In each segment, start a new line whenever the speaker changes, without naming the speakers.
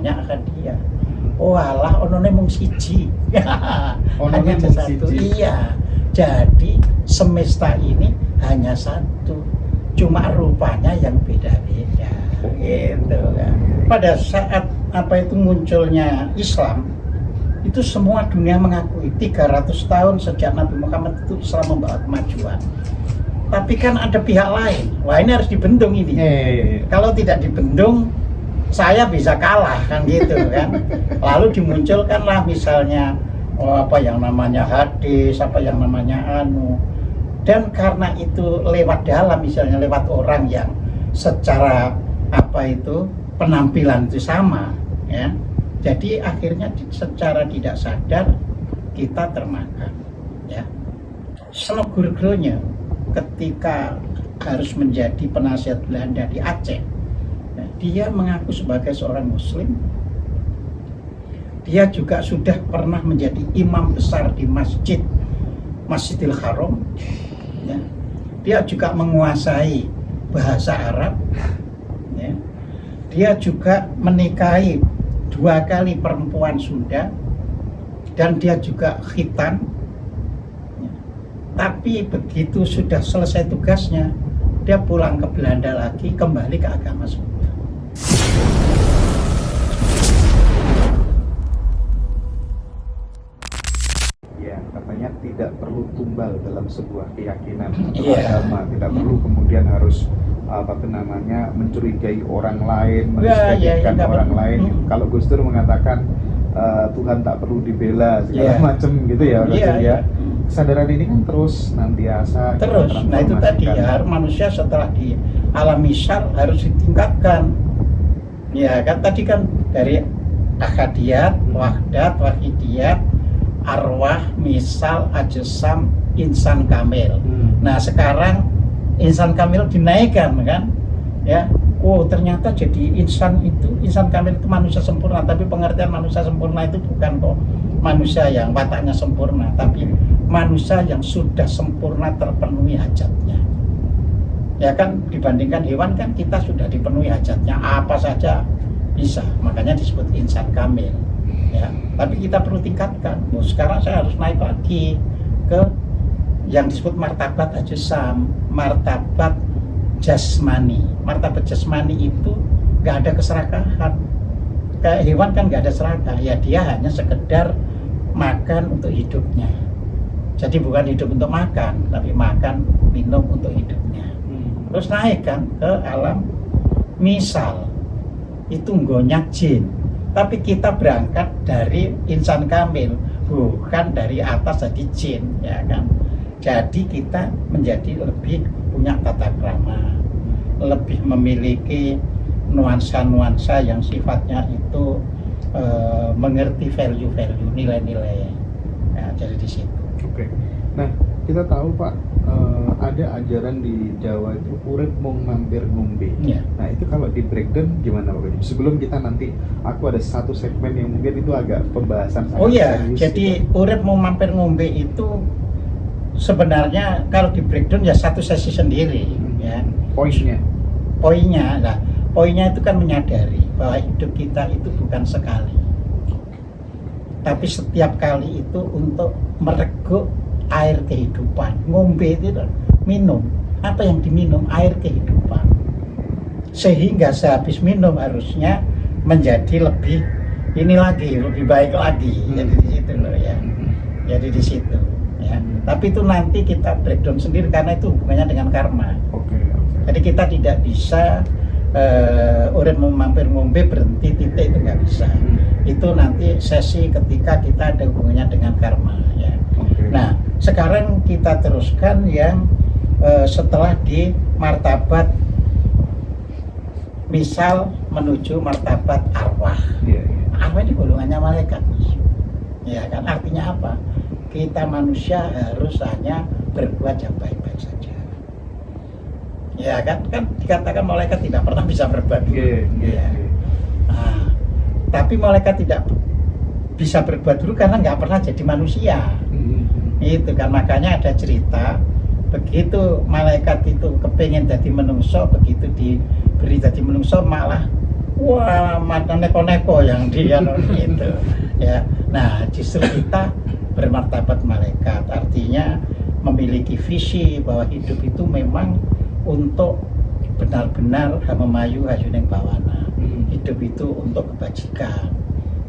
banyak hadiah. Oh alah, onone mung siji. Hanya
mung
satu.
siji.
Iya. Jadi semesta ini hanya satu. Cuma rupanya yang beda-beda. Gitu kan. Pada saat itu munculnya Islam, itu semua dunia mengakui 300 tahun sejak Nabi Muhammad itu Islam membawa kemajuan. Tapi kan ada pihak lain. Wah, ini harus dibendung ini. Kalau tidak dibendung, saya bisa kalah kan gitu kan. Lalu dimunculkanlah misalnya apa yang namanya hadis, apa yang namanya dan karena itu lewat dalam, misalnya lewat orang yang secara penampilan itu sama ya. Jadi akhirnya secara tidak sadar kita termakan ya. Senogurgronya ketika harus menjadi penasihat Belanda di Aceh, dia mengaku sebagai seorang muslim. Dia juga sudah pernah menjadi imam besar di Masjidil Haram ya. Dia juga menguasai bahasa Arab ya. Dia juga menikahi 2 kali perempuan Sunda dan dia juga khitan ya. Tapi begitu sudah selesai tugasnya, dia pulang ke Belanda lagi, kembali ke agama Sunda.
Ya, katanya tidak perlu tumbal dalam sebuah keyakinan atau
Iya.
agama, tidak perlu kemudian harus mencurigai orang lain, mendiskreditkan orang lain. Kalau Gus Dur mengatakan Tuhan tak perlu dibela segala macam gitu ya, Gus Dur ya. Kesadaran ini kan terus nantiasa
terus. Nah itu tadi ya, manusia setelah di alam misal harus ditingkatkan. Ya kan tadi kan dari akadiyat, wahdat, wahidiyat, arwah, misal, ajsam, insan kamil. Nah sekarang insan kamil dinaikkan kan ya. Oh ternyata jadi insan kamil itu manusia sempurna, tapi pengertian manusia sempurna itu bukan kok manusia yang wataknya sempurna, tapi manusia yang sudah sempurna terpenuhi hajatnya ya kan. Dibandingkan hewan kan kita sudah dipenuhi hajatnya, apa saja bisa, makanya disebut insan kamil ya. Tapi kita perlu tingkatkan. Sekarang saya harus naik lagi ke yang disebut martabat ajsam, martabat jasmani. Martabat jasmani itu nggak ada keserakahan. Kayak hewan kan nggak ada serakah ya, dia hanya sekedar makan untuk hidupnya. Jadi bukan hidup untuk makan, tapi makan, minum untuk hidupnya. Terus naik kan ke alam misal, itu nggonyak jin. Tapi kita berangkat dari insan kamil, bukan dari atas jadi jin ya kan. Jadi kita menjadi lebih punya tata krama, lebih memiliki nuansa-nuansa yang sifatnya itu mengerti value-value, nilai-nilai. Nah, jadi di situ.
Oke. Nah, kita tahu Pak, ada ajaran di Jawa itu urip mung mampir ngombe.
Ya.
Nah, itu kalau di breakdown gimana Pak? Sebelum kita nanti, aku ada satu segmen yang mungkin itu agak pembahasan.
Oh iya, jadi urip mung mampir ngombe itu sebenarnya kalau di breakdown ya satu sesi sendiri ya. Poinnya lah, poinnya itu kan menyadari bahwa hidup kita itu bukan sekali, tapi setiap kali itu untuk mereguk air kehidupan. Ngombe itu minum, apa yang diminum, air kehidupan, sehingga sehabis minum harusnya menjadi lebih lebih baik lagi. Jadi di situ loh ya, jadi di situ ya. Tapi itu nanti kita breakdown sendiri karena itu hubungannya dengan karma. Jadi kita tidak bisa urip mampir ngombe berhenti titik, itu nggak bisa. Itu nanti sesi ketika kita ada hubungannya dengan karma ya. Nah sekarang kita teruskan yang setelah di martabat misal menuju martabat arwah. Arwah ini golongannya malaikat ya kan. Artinya apa? Kita manusia harus hanya berbuat yang baik-baik saja ya kan. Kan dikatakan malaikat tidak pernah bisa berbuat buruk ya. Nah, tapi malaikat tidak bisa berbuat buruk karena nggak pernah jadi manusia. Itu kan makanya ada cerita begitu malaikat itu kepengen jadi menungso, begitu diberi jadi menungso malah wah mata neko-neko yang dia itu ya. Nah justru kita bermartabat malaikat, artinya memiliki visi bahwa hidup itu memang untuk benar-benar hamemayu hajuning bawana. Hidup itu untuk kebajikan.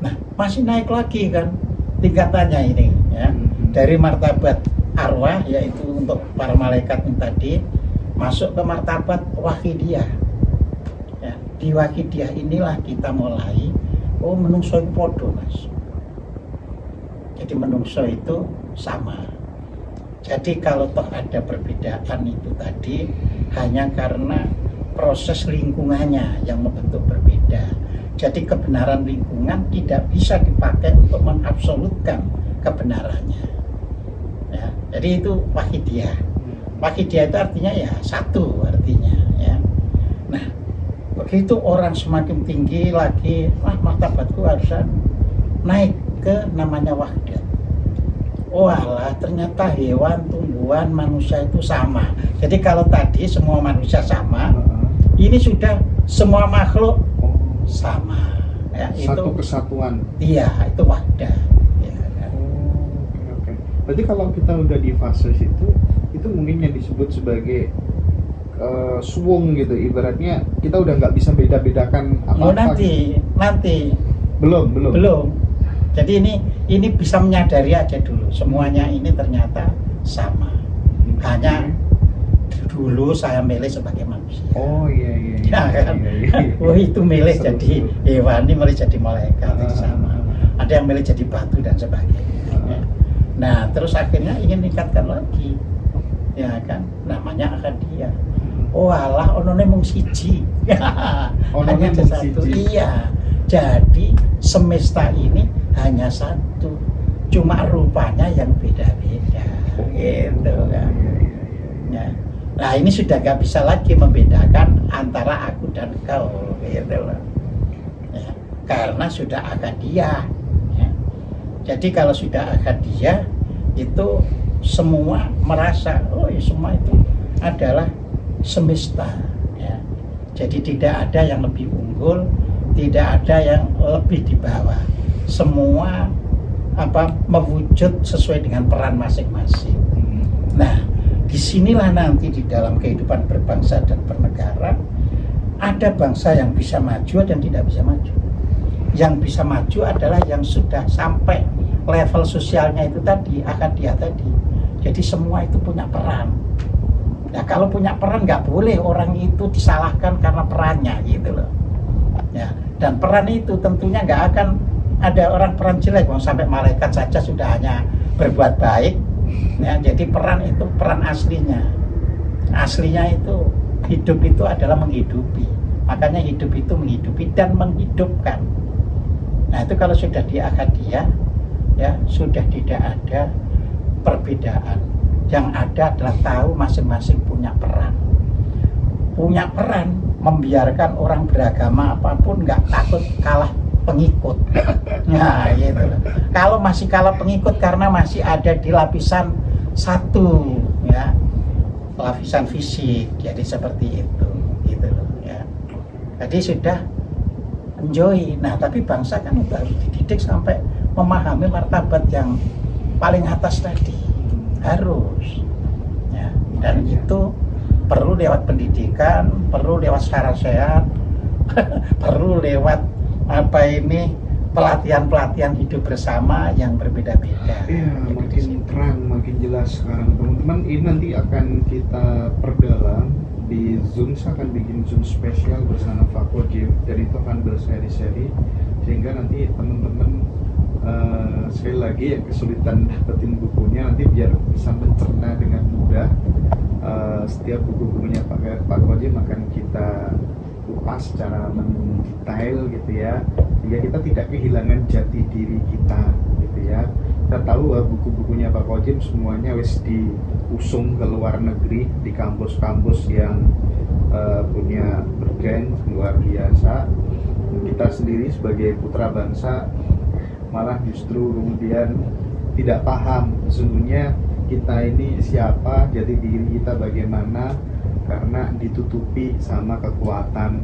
Nah masih naik lagi kan tingkatannya ini ya, dari martabat arwah yaitu untuk para malaikat yang tadi masuk ke martabat wahidiyah ya. Di wahidiyah inilah kita mulai menungso itu podo mas, jadi menungso itu sama. Jadi kalau toh ada perbedaan itu tadi hanya karena proses lingkungannya yang membentuk berbeda. Jadi kebenaran lingkungan tidak bisa dipakai untuk mengabsolutkan kebenarannya ya. Jadi itu wahidiyah. Wahidiyah itu artinya ya satu artinya ya. Nah begitu orang semakin tinggi lagi, martabatku harus naik ke namanya wahdat. Oh alah, ternyata hewan, tumbuhan, manusia itu sama. Jadi kalau tadi semua manusia sama, ini sudah semua makhluk sama ya.
Satu
itu
kesatuan.
Iya, itu wahdat ya, kan?
Oke. Berarti kalau kita udah di fase itu mungkin yang disebut sebagai suwung gitu, ibaratnya kita udah nggak bisa beda-bedakan apa-apa.
Nanti belum. Jadi ini bisa menyadari aja dulu semuanya ini ternyata sama. Hanya dulu saya milih sebagai manusia.
Oh iya.
Ya kan? Iya. Oh itu milih jadi hewan, ini milih jadi malaikat itu sama. Ada yang milih jadi batu dan sebagainya. Nah terus akhirnya ingin meningkatkan lagi, ya kan? Namanya akadiyah. Oh alah, onone mung siji. Hanya ada satu. Iya. Jadi semesta ini hanya satu, cuma rupanya yang beda-beda, gitu kan. Ya. Nah ini sudah gak bisa lagi membedakan antara aku dan kau, gitu loh. Ya. Karena sudah akadiyah. Ya. Jadi kalau sudah akadiyah itu semua merasa, oh ya semua itu adalah semesta. Ya. Jadi tidak ada yang lebih unggul, tidak ada yang lebih di bawah. Semua mewujud sesuai dengan peran masing-masing. Nah, disinilah nanti di dalam kehidupan berbangsa dan bernegara ada bangsa yang bisa maju dan tidak bisa maju. Yang bisa maju adalah yang sudah sampai level sosialnya itu tadi, akadiyah tadi. Jadi semua itu punya peran. Nah, kalau punya peran nggak boleh orang itu disalahkan karena perannya gitu loh. Ya, dan peran itu tentunya nggak akan ada orang peran jelek, sampai malaikat saja sudah hanya berbuat baik. Ya, jadi peran itu peran aslinya. Aslinya itu hidup itu adalah menghidupi. Makanya hidup itu menghidupi dan menghidupkan. Nah itu kalau sudah di akadiyah, ya sudah tidak ada perbedaan. Yang ada adalah tahu masing-masing punya peran. Punya peran membiarkan orang beragama apapun nggak takut kalah pengikut. Nah gitu. Kalau masih kalah pengikut karena masih ada di lapisan satu, ya lapisan fisik, jadi seperti itu, gitu loh ya. Jadi sudah enjoy. Nah tapi bangsa kan udah harus dididik sampai memahami martabat yang paling atas tadi, harus ya. Dan itu perlu lewat pendidikan, perlu lewat secara sehat, perlu lewat pelatihan-pelatihan hidup bersama yang berbeda-beda.
Iya, makin terang, makin jelas sekarang teman-teman. Ini nanti akan kita perdalam di Zoom. Saya akan bikin Zoom spesial bersama Pak Kojim, dan itu akan berseri-seri sehingga nanti teman-teman sekali lagi yang kesulitan dapetin bukunya nanti biar bisa mencerna dengan mudah. Setiap buku-bukunya Pak Kojim akan kita kupas secara mendetail gitu ya, sehingga kita tidak kehilangan jati diri kita gitu ya. Kita tahu bahwa buku-bukunya Pak Kojim semuanya wis diusung ke luar negeri di kampus-kampus yang punya bergeng luar biasa. Kita sendiri sebagai putra bangsa malah justru kemudian tidak paham sesungguhnya kita ini siapa, jati diri kita bagaimana, karena ditutupi sama kekuatan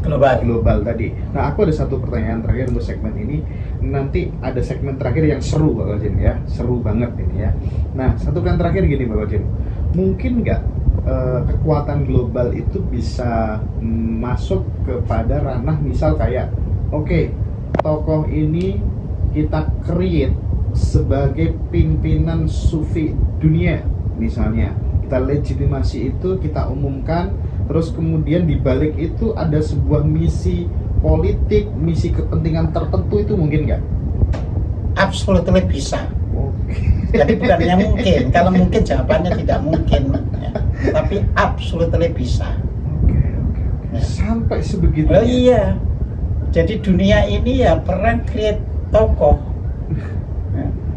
global tadi. Nah, aku ada satu pertanyaan terakhir untuk segmen ini. Nanti ada segmen terakhir yang seru Pak Kojim ya, seru banget ini ya. Nah, satu kan terakhir gini Pak Kojim, mungkin nggak kekuatan global itu bisa masuk kepada ranah misal kayak, oke, tokoh ini kita create sebagai pimpinan sufi dunia misalnya, kita legitimasi itu, kita umumkan, terus kemudian di balik itu ada sebuah misi politik, misi kepentingan tertentu, itu mungkin nggak?
Absolutely bisa.
Oke.
Jadi bukannya mungkin, kalau mungkin jawabannya tidak mungkin, ya. Tapi absolutely bisa.
Oke. Sampai sebegitu.
Oh iya. Jadi dunia ini ya perang create tokoh.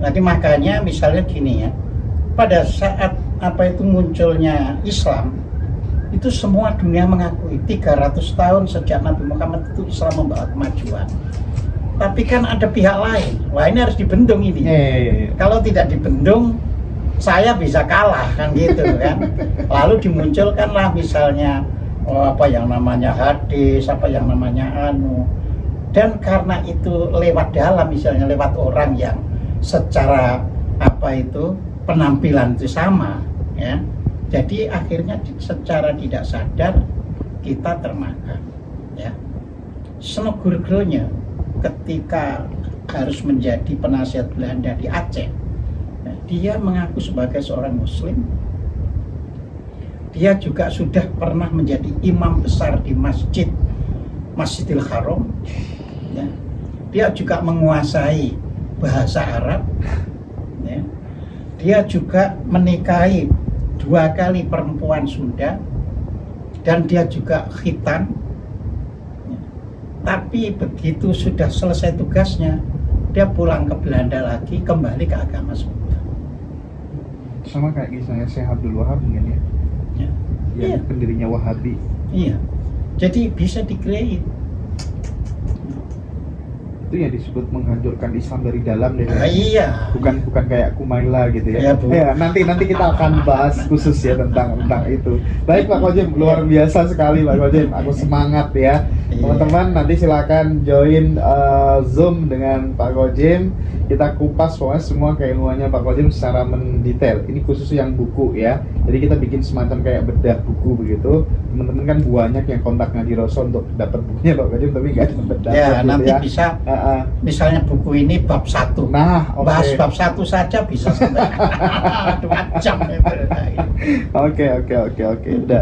Nanti makanya misalnya gini ya, pada saat itu munculnya Islam, itu semua dunia mengakui 300 tahun sejak Nabi Muhammad itu Islam membawa kemajuan. Tapi kan ada pihak lain, wah ini harus dibendung ini. Kalau tidak dibendung, saya bisa kalah kan gitu kan. Lalu dimunculkanlah misalnya apa yang namanya hadis, apa yang namanya anu. Dan karena itu lewat dalam, misalnya lewat orang yang secara penampilan itu sama, ya. Jadi akhirnya secara tidak sadar kita termakan, ya. Senogurgronya ketika harus menjadi penasihat Belanda di Aceh, dia mengaku sebagai seorang Muslim. Dia juga sudah pernah menjadi imam besar di Masjidil Haram. Ya. Dia juga menguasai bahasa Arab. Ya. Dia juga menikahi 2 kali perempuan Sunda, dan dia juga khitan. Tapi begitu sudah selesai tugasnya, dia pulang ke Belanda lagi, kembali ke agama Sunda.
Sama kayak kisahnya Syekh Abdul Wahab mungkin ya?
Ya.
Yang
Iya.
pendirinya Wahabi.
Iya. Jadi bisa di-create.
Itu yang disebut menghancurkan Islam dari dalam deh.
Iya.
Bukan kayak Kumaila gitu ya.
Iya, Bu.
Ya, nanti kita akan bahas khusus ya tentang itu. Baik Pak Kojim, luar biasa sekali Pak Kojim. Aku semangat ya.
Iya.
Teman-teman nanti silakan join Zoom dengan Pak Kojim. Kita kupas pokoknya semua keilmuannya Pak Kojim secara mendetail. Ini khusus yang buku ya. Jadi kita bikin semacam kayak bedah buku begitu. Teman-teman kan banyak yang kontak Ngadi Roso untuk dapat bukunya Pak Kojim, tapi nggak dapat.
Ya,
gitu
nanti
ya.
bisa. Misalnya buku ini bab 1.
Nah, oke.
Bahas bab 1 saja bisa sampai 2 jam.
Oke. Udah.